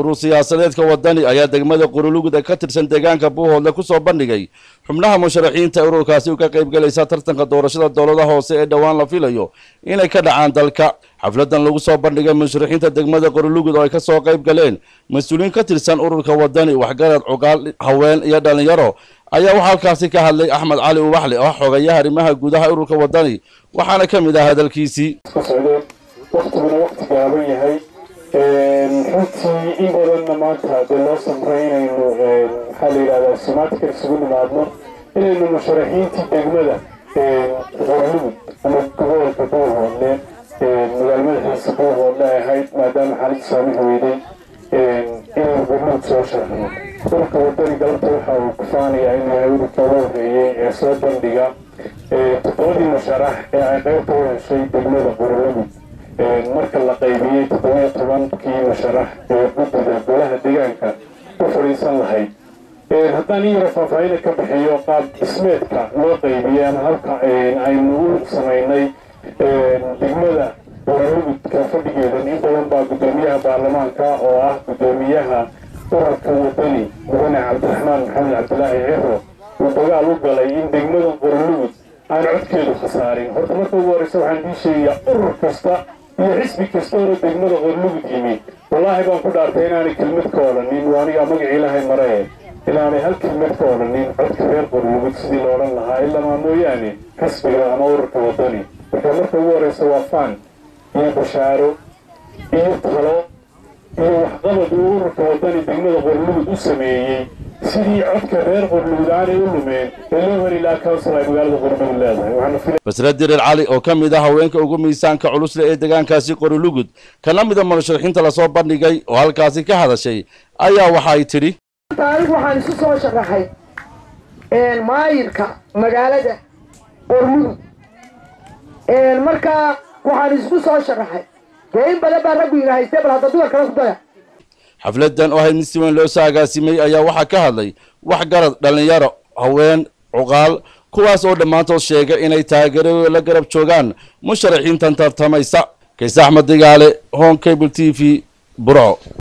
urur siyaasadeedka wadani ayaa degmada Qorolugud ka tirsan deegaanka Buuhoodle ku soo bandhigay xubnaha musharaxiinta ururkaasi ka qayb galaysa tartanka doorashada dowladaha hoose ee dhawaan la filayo inay ka dhacaan dalka. xafladan lagu soo bandhigay musharaxiinta degmada Qorolugud oo ay ka soo qayb galeen mas'uuliyiin ka tirsan ururka wadani waxgarad cuqaal haween iyo dhalinyaro ayaa waxa halkaasi ka hadlay Axmed Cali Ubaxle oo xogayaha arrimaha gudaha ururka wadani waxaana ka mid ah hadalkiisii waqti gaaban yahay runtii in badan maanta loo samray inaynu maxaa la yidhahdaa simaadka isugu nimaadno inaynu musharaxiintii degmada Qorolugud ama gobolka Buuhoodle magaalmadaxiisa Buuhoodle ay ahayd maadaama xaalad saami weyday inaynu Qorolugud soo sharxno. ururka wadani galabta waxa uu ku faanayaa inuu yahay ururka ugu horreeyey ee soo bandhiga toddobadii musharax ee ay qaybta u heshay degmada Qorolugud marka la qaybiyey 17kii musharax ee guddida golaha deegaanka ku fadhiisan lahayd. haddaan in yaro faahfaahin ka bixiyo qaab dhismeedka loo qaybiyey ama halka aynu u samaynay degmada Qorolugud ka fadhigeedan in badan baa guddoomiyaha baarlamaanka oo ah guddoomiyaha ururka wadani mudane Cabdiraxmaan Maxamed Cabdilaahi Ciro uu dagaal u galay in degmada Qorolugud aan codkeedu khasaarin. horta marka ugu horeysa waxaan dii sheegayaa urur kasta iyo xisbi kasta oo degmada Qorolugud yimid wallaahi baan ku dhaartay inaanay kelmad ka odhanin waaniga magaca ilaahay maree inaanay hal kelmad ka odhanin codka reer Qorolugud sidii la odhan lahaa ilaa mooyaane xisbiga ama ururka wadani. marka ugu horeysa waa faan iyo bashaaro iyo talo iyo waxqabad uu ururka wadani degmada Qorolugud u sameeyey sidii codka reer Qorolugud aanay u lumeen ee loo heli lahaa council ay magaalada Qorolugud leedahay. Basra Dirir Cali oo ka mid ah haweenka ugu miisaanka culus ee deegaankaasi Qorolugud kana mid ah musharaxiinta la soo bandhigay oo halkaasi ka hadashay ayaa waxa ay tiri taariikh waxaan isu soo sharaxay maayirka magaalada Qorolugud marka waxaan isku soo sharaxay in badan baa rag yiraahday bal hadda duwar kala ku daya. xafladan oo ay si weyn loo saagaasimay ayaa waxa ka hadlay waxgarad dhalinyaro haween cuqaal kuwaas oo dhamaantood sheegay inay taageero la garab joogaan musharaxiintan tartamaysa. Kays Axmed Digaale, Home Cable TV, Burco.